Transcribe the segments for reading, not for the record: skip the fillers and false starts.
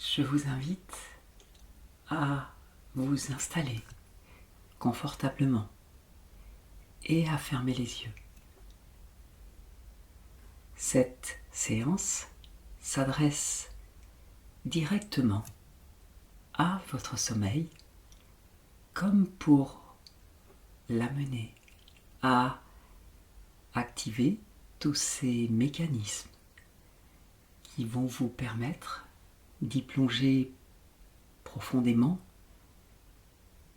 je vous invite à vous installer confortablement et à fermer les yeux. Cette séance s'adresse directement à votre sommeil comme pour l'amener à activer tous ces mécanismes qui vont vous permettre d'y plonger profondément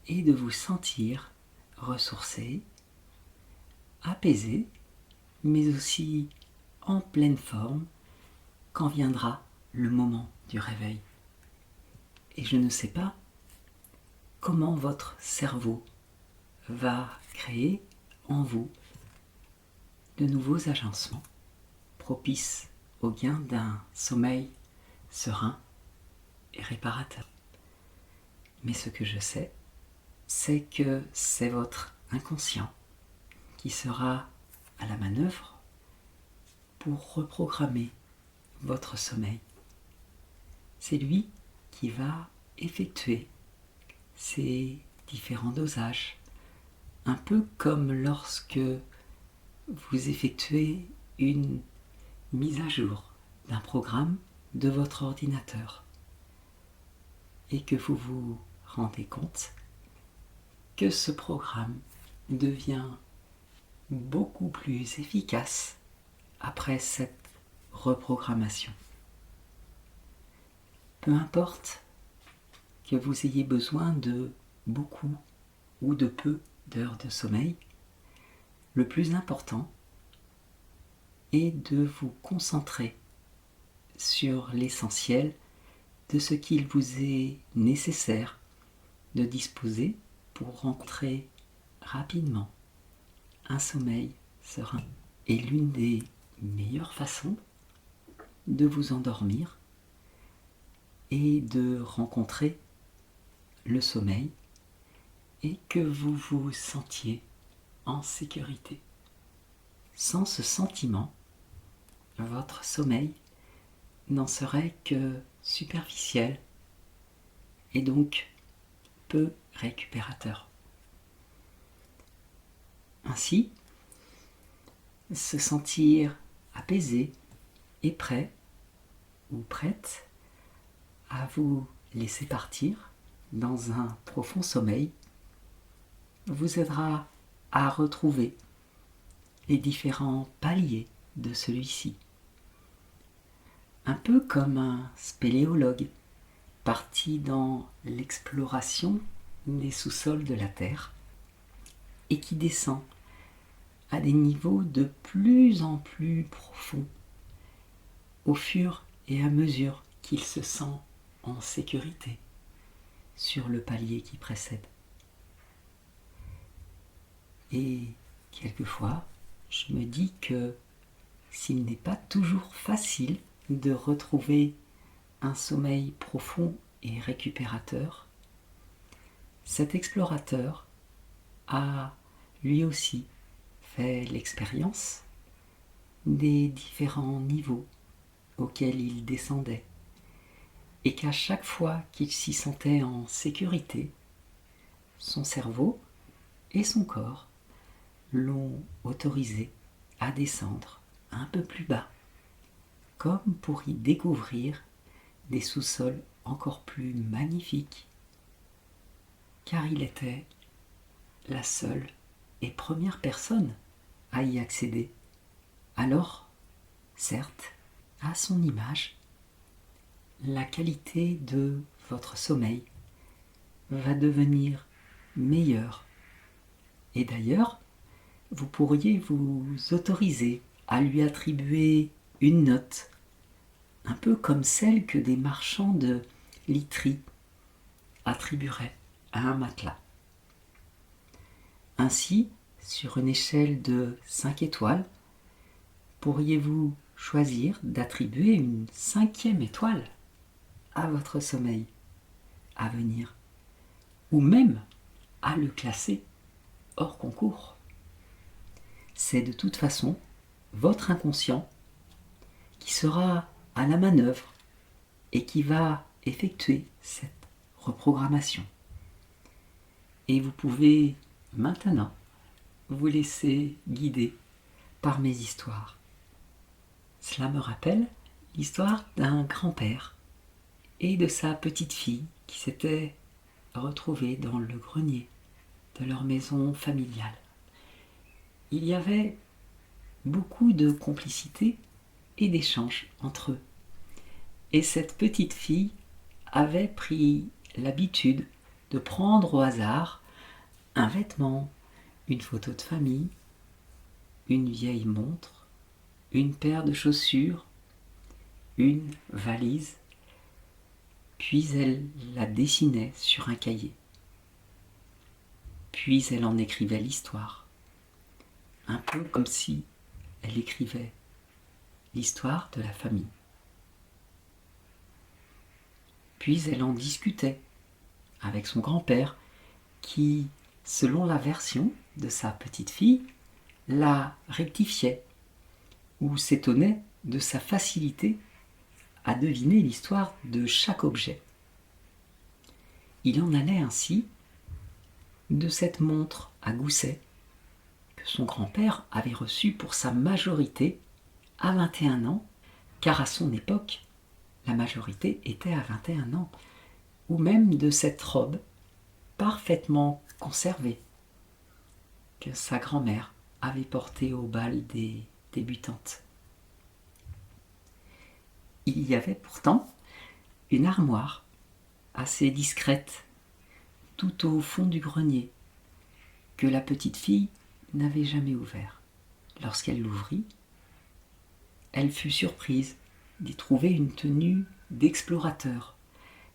et de vous sentir ressourcé, apaisé, mais aussi en pleine forme quand viendra le moment du réveil. Et je ne sais pas comment votre cerveau va créer en vous de nouveaux agencements propices au gain d'un sommeil serein et réparateur. Mais ce que je sais, c'est que c'est votre inconscient qui sera à la manœuvre pour reprogrammer votre sommeil. C'est lui qui va effectuer ces différents dosages, un peu comme lorsque vous effectuez une mise à jour d'un programme de votre ordinateur et que vous vous rendez compte que ce programme devient beaucoup plus efficace après cette reprogrammation. Peu importe que vous ayez besoin de beaucoup ou de peu d'heures de sommeil, le plus important est de vous concentrer sur l'essentiel de ce qu'il vous est nécessaire de disposer pour rencontrer rapidement un sommeil serein. Et l'une des meilleures façons de vous endormir est de rencontrer le sommeil et que vous vous sentiez en sécurité. Sans ce sentiment, votre sommeil n'en serait que superficiel et donc peu récupérateur. Ainsi, se sentir apaisé et prêt ou prête à vous laisser partir dans un profond sommeil vous aidera à retrouver les différents paliers de celui-ci. Un peu comme un spéléologue parti dans l'exploration des sous-sols de la Terre et qui descend à des niveaux de plus en plus profonds au fur et à mesure qu'il se sent en sécurité sur le palier qui précède. Et quelquefois, je me dis que s'il n'est pas toujours facile de retrouver un sommeil profond et récupérateur, cet explorateur a lui aussi fait l'expérience des différents niveaux auxquels il descendait et qu'à chaque fois qu'il s'y sentait en sécurité, son cerveau et son corps l'ont autorisé à descendre un peu plus bas, comme pour y découvrir des sous-sols encore plus magnifiques, car il était la seule et première personne à y accéder. Alors, certes, à son image, la qualité de votre sommeil va devenir meilleure. Et d'ailleurs, vous pourriez vous autoriser à lui attribuer une note, un peu comme celle que des marchands de literie attribueraient à un matelas. Ainsi, sur une échelle de 5 étoiles, pourriez-vous choisir d'attribuer une 5e étoile à votre sommeil à venir, ou même à le classer hors concours. C'est de toute façon votre inconscient qui sera à la manœuvre et qui va effectuer cette reprogrammation. Et vous pouvez maintenant vous laisser guider par mes histoires. Cela me rappelle l'histoire d'un grand-père et de sa petite-fille qui s'étaient retrouvés dans le grenier de leur maison familiale. Il y avait beaucoup de complicité et d'échanges entre eux. Et cette petite fille avait pris l'habitude de prendre au hasard un vêtement, une photo de famille, une vieille montre, une paire de chaussures, une valise, puis elle la dessinait sur un cahier. Puis elle en écrivait l'histoire, un peu comme si elle écrivait l'histoire de la famille. Puis elle en discutait avec son grand-père qui, selon la version de sa petite fille, la rectifiait ou s'étonnait de sa facilité à deviner l'histoire de chaque objet. Il en allait ainsi de cette montre à gousset que son grand-père avait reçue pour sa majorité à 21 ans, car à son époque, la majorité était à 21 ans, ou même de cette robe parfaitement conservée que sa grand-mère avait portée au bal des débutantes. Il y avait pourtant une armoire assez discrète tout au fond du grenier que la petite fille n'avait jamais ouvert. Lorsqu'elle l'ouvrit, elle fut surprise d'y trouver une tenue d'explorateur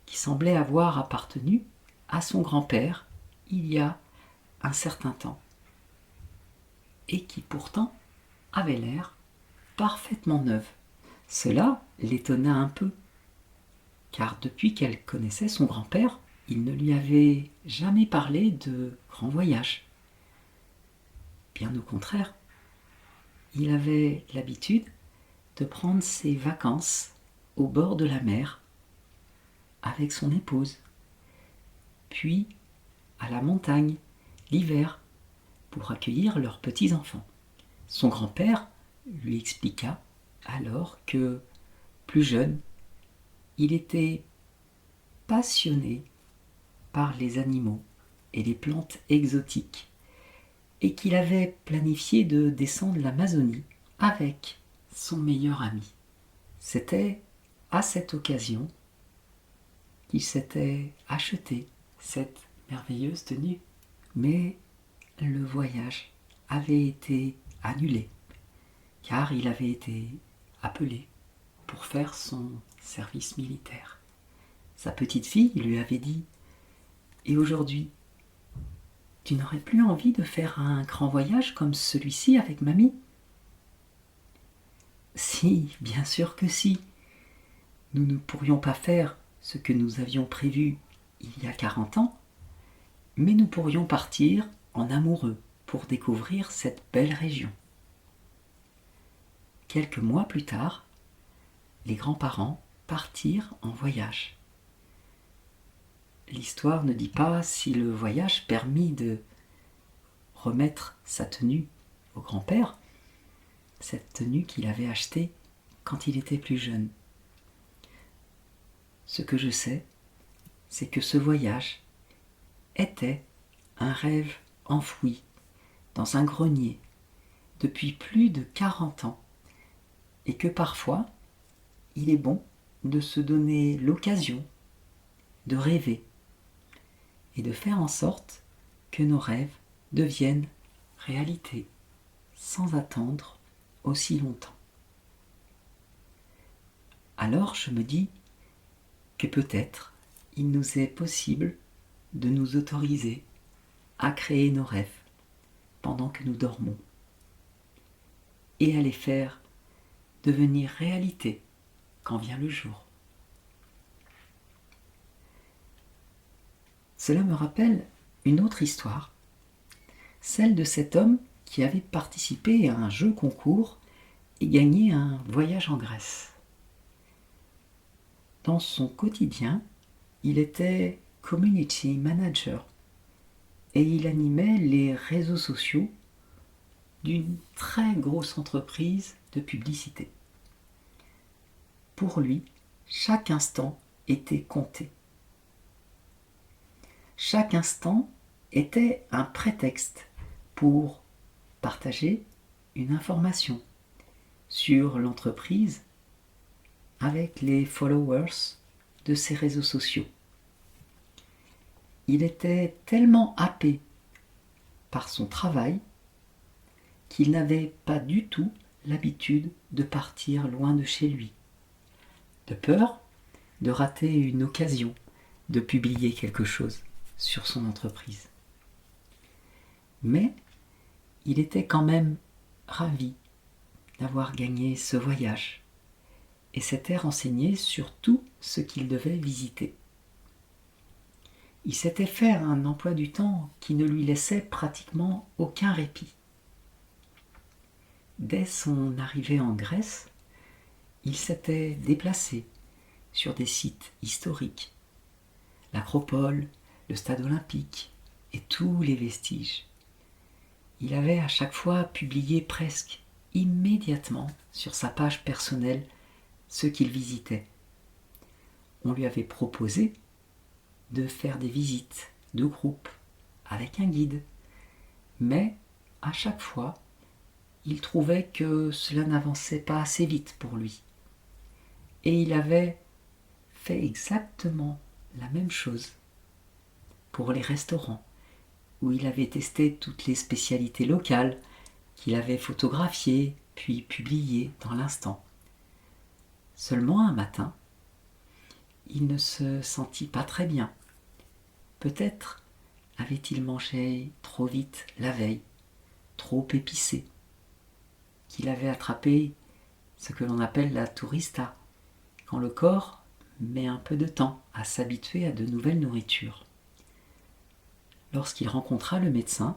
qui semblait avoir appartenu à son grand-père il y a un certain temps et qui pourtant avait l'air parfaitement neuve. Cela l'étonna un peu, car depuis qu'elle connaissait son grand-père, il ne lui avait jamais parlé de grand voyage. Bien au contraire, il avait l'habitude de prendre ses vacances au bord de la mer avec son épouse, puis à la montagne l'hiver pour accueillir leurs petits-enfants. Son grand-père lui expliqua alors que, plus jeune, il était passionné par les animaux et les plantes exotiques et qu'il avait planifié de descendre l'Amazonie avec son meilleur ami. C'était à cette occasion qu'il s'était acheté cette merveilleuse tenue. Mais le voyage avait été annulé car il avait été appelé pour faire son service militaire. Sa petite fille lui avait dit « Et aujourd'hui, tu n'aurais plus envie de faire un grand voyage comme celui-ci avec mamie ?» « Si, bien sûr que si. Nous ne pourrions pas faire ce que nous avions prévu il y a 40 ans, mais nous pourrions partir en amoureux pour découvrir cette belle région. » Quelques mois plus tard, les grands-parents partirent en voyage. L'histoire ne dit pas si le voyage permit de remettre sa tenue au grand-père, cette tenue qu'il avait achetée quand il était plus jeune. Ce que je sais, c'est que ce voyage était un rêve enfoui dans un grenier depuis plus de 40 ans et que parfois, il est bon de se donner l'occasion de rêver et de faire en sorte que nos rêves deviennent réalité sans attendre aussi longtemps. Alors je me dis que peut-être il nous est possible de nous autoriser à créer nos rêves pendant que nous dormons et à les faire devenir réalité quand vient le jour. Cela me rappelle une autre histoire, celle de cet homme qui avait participé à un jeu concours et gagné un voyage en Grèce. dans son quotidien, il était community manager et il animait les réseaux sociaux d'une très grosse entreprise de publicité. Pour lui, chaque instant était compté. Chaque instant était un prétexte pour partager une information sur l'entreprise avec les followers de ses réseaux sociaux. Il était tellement happé par son travail qu'il n'avait pas du tout l'habitude de partir loin de chez lui, de peur de rater une occasion de publier quelque chose sur son entreprise. Mais il était quand même ravi d'avoir gagné ce voyage et s'était renseigné sur tout ce qu'il devait visiter. Il s'était fait un emploi du temps qui ne lui laissait pratiquement aucun répit. Dès son arrivée en Grèce, il s'était déplacé sur des sites historiques, l'Acropole, le Stade olympique et tous les vestiges. Il avait à chaque fois publié presque immédiatement sur sa page personnelle ce qu'il visitait. On lui avait proposé de faire des visites de groupe avec un guide, mais à chaque fois, il trouvait que cela n'avançait pas assez vite pour lui. Et il avait fait exactement la même chose pour les restaurants, où il avait testé toutes les spécialités locales qu'il avait photographiées puis publiées dans l'instant. Seulement un matin, il ne se sentit pas très bien. Peut-être avait-il mangé trop vite la veille, trop épicé, qu'il avait attrapé ce que l'on appelle la tourista, quand le corps met un peu de temps à s'habituer à de nouvelles nourritures. Lorsqu'il rencontra le médecin,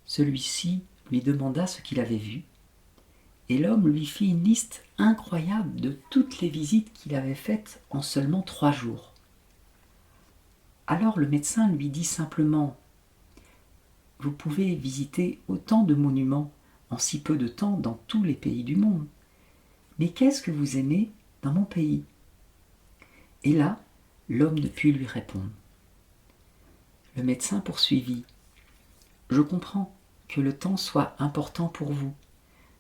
celui-ci lui demanda ce qu'il avait vu, et l'homme lui fit une liste incroyable de toutes les visites qu'il avait faites en seulement 3 jours. Alors le médecin lui dit simplement « Vous pouvez visiter autant de monuments en si peu de temps dans tous les pays du monde. Mais qu'est-ce que vous aimez dans mon pays ?» Et là, l'homme ne put lui répondre. Le médecin poursuivit « Je comprends que le temps soit important pour vous,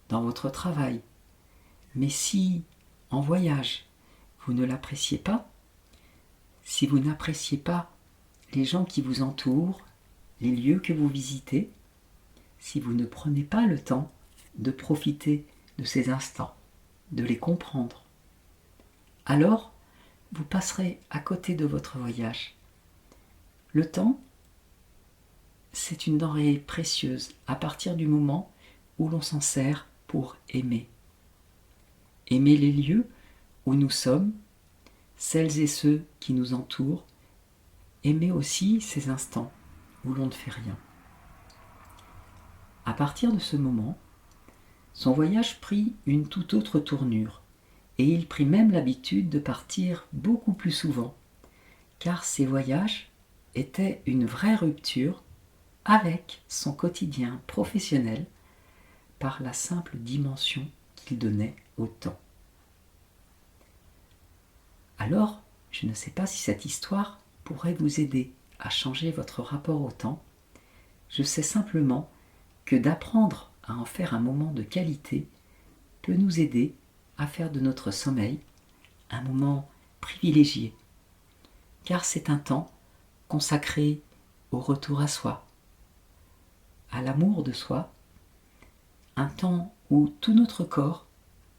dans votre travail, mais si, en voyage, vous ne l'appréciez pas, si vous n'appréciez pas les gens qui vous entourent, les lieux que vous visitez, si vous ne prenez pas le temps de profiter de ces instants, de les comprendre, alors vous passerez à côté de votre voyage. Le temps, c'est une denrée précieuse à partir du moment où l'on s'en sert pour aimer. Aimer les lieux où nous sommes, celles et ceux qui nous entourent, aimer aussi ces instants où l'on ne fait rien. À partir de ce moment, son voyage prit une toute autre tournure, et il prit même l'habitude de partir beaucoup plus souvent, car ces voyages étaient une vraie rupture avec son quotidien professionnel par la simple dimension qu'il donnait au temps. Alors, je ne sais pas si cette histoire pourrait vous aider à changer votre rapport au temps. Je sais simplement que d'apprendre à en faire un moment de qualité peut nous aider à faire de notre sommeil un moment privilégié, car c'est un temps consacré au retour à soi, à l'amour de soi, un temps où tout notre corps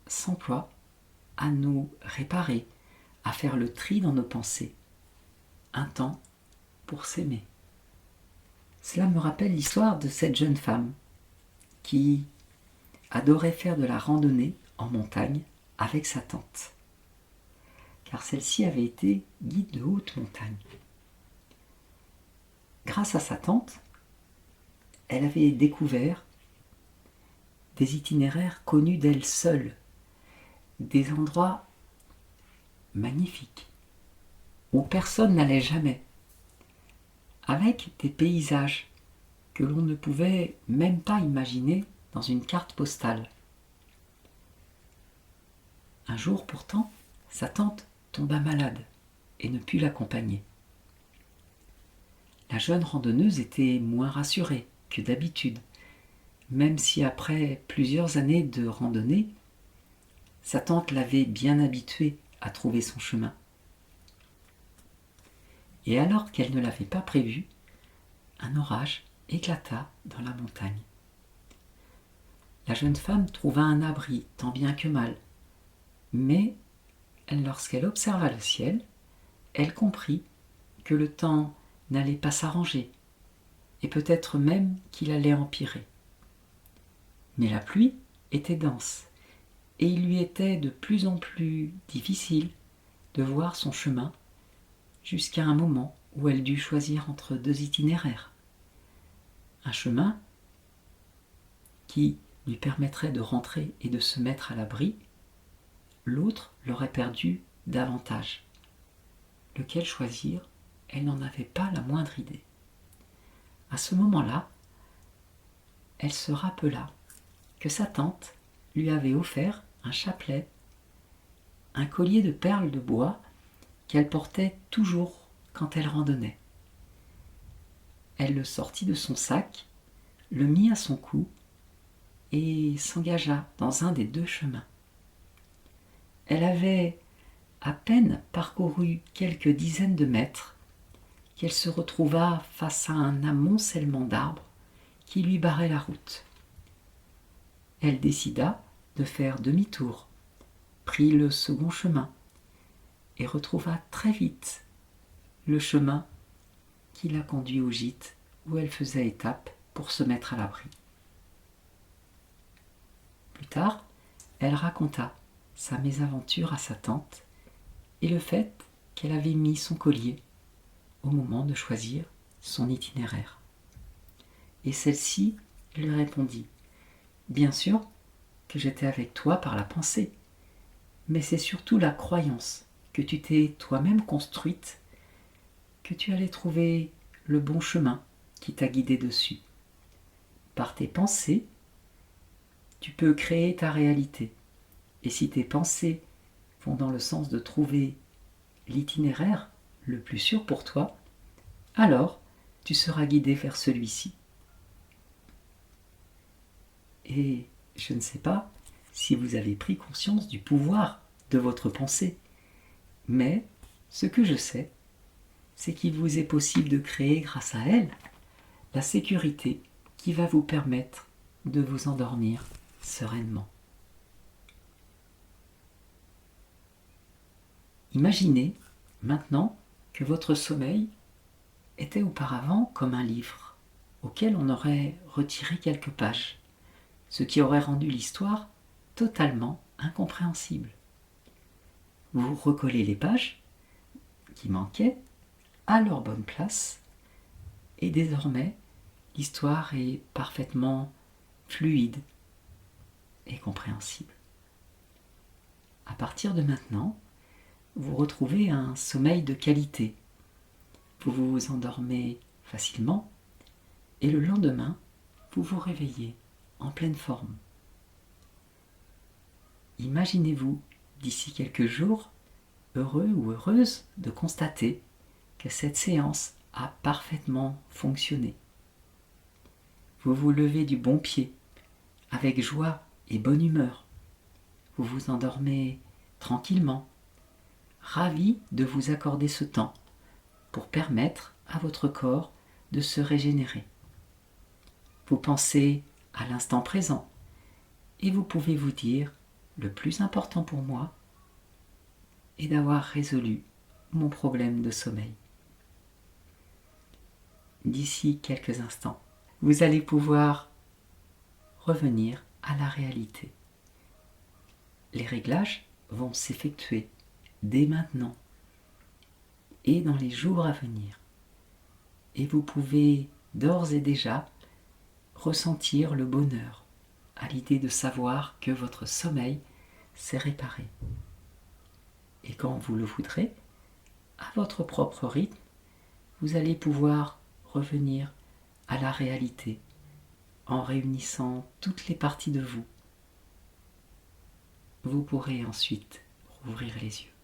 s'emploie à nous réparer, à faire le tri dans nos pensées, un temps pour s'aimer. Cela me rappelle l'histoire de cette jeune femme qui adorait faire de la randonnée en montagne avec sa tante, car celle-ci avait été guide de haute montagne. Grâce à sa tante, elle avait découvert des itinéraires connus d'elle seule, des endroits magnifique, où personne n'allait jamais, avec des paysages que l'on ne pouvait même pas imaginer dans une carte postale. Un jour pourtant, sa tante tomba malade et ne put l'accompagner. La jeune randonneuse était moins rassurée que d'habitude, même si après plusieurs années de randonnée, sa tante l'avait bien habituée à trouver son chemin. Et alors qu'elle ne l'avait pas prévu, un orage éclata dans la montagne. La jeune femme trouva un abri tant bien que mal, mais lorsqu'elle observa le ciel, elle comprit que le temps n'allait pas s'arranger, et peut-être même qu'il allait empirer. Mais la pluie était dense, et il lui était de plus en plus difficile de voir son chemin jusqu'à un moment où elle dut choisir entre deux itinéraires. Un chemin qui lui permettrait de rentrer et de se mettre à l'abri, l'autre l'aurait perdu davantage. Lequel choisir, elle n'en avait pas la moindre idée. À ce moment-là, elle se rappela que sa tante lui avait offert un chapelet, un collier de perles de bois qu'elle portait toujours quand elle randonnait. Elle le sortit de son sac, le mit à son cou et s'engagea dans un des deux chemins. Elle avait à peine parcouru quelques dizaines de mètres qu'elle se retrouva face à un amoncellement d'arbres qui lui barrait la route. Elle décida de faire demi-tour, prit le second chemin et retrouva très vite le chemin qui la conduit au gîte où elle faisait étape pour se mettre à l'abri. Plus tard, elle raconta sa mésaventure à sa tante et le fait qu'elle avait mis son collier au moment de choisir son itinéraire. Et celle-ci lui répondit : « Bien sûr que j'étais avec toi par la pensée, mais c'est surtout la croyance que tu t'es toi-même construite que tu allais trouver le bon chemin qui t'a guidé dessus. Par tes pensées, tu peux créer ta réalité. Et si tes pensées vont dans le sens de trouver l'itinéraire le plus sûr pour toi, alors tu seras guidé vers celui-ci. » Et je ne sais pas si vous avez pris conscience du pouvoir de votre pensée, mais ce que je sais, c'est qu'il vous est possible de créer grâce à elle la sécurité qui va vous permettre de vous endormir sereinement. Imaginez maintenant que votre sommeil était auparavant comme un livre auquel on aurait retiré quelques pages, ce qui aurait rendu l'histoire totalement incompréhensible. Vous recollez les pages qui manquaient à leur bonne place et désormais l'histoire est parfaitement fluide et compréhensible. À partir de maintenant, vous retrouvez un sommeil de qualité. Vous vous endormez facilement et le lendemain, vous vous réveillez en pleine forme. Imaginez-vous, d'ici quelques jours, heureux ou heureuse de constater que cette séance a parfaitement fonctionné. Vous vous levez du bon pied, avec joie et bonne humeur. Vous vous endormez tranquillement, ravi de vous accorder ce temps pour permettre à votre corps de se régénérer. Vous pensez à l'instant présent et vous pouvez vous dire : le plus important pour moi est d'avoir résolu mon problème de sommeil. D'ici quelques instants, vous allez pouvoir revenir à la réalité. Les réglages vont s'effectuer dès maintenant et dans les jours à venir. Et vous pouvez d'ores et déjà ressentir le bonheur à l'idée de savoir que votre sommeil s'est réparé. Et quand vous le voudrez, à votre propre rythme, vous allez pouvoir revenir à la réalité en réunissant toutes les parties de vous. Vous pourrez ensuite rouvrir les yeux.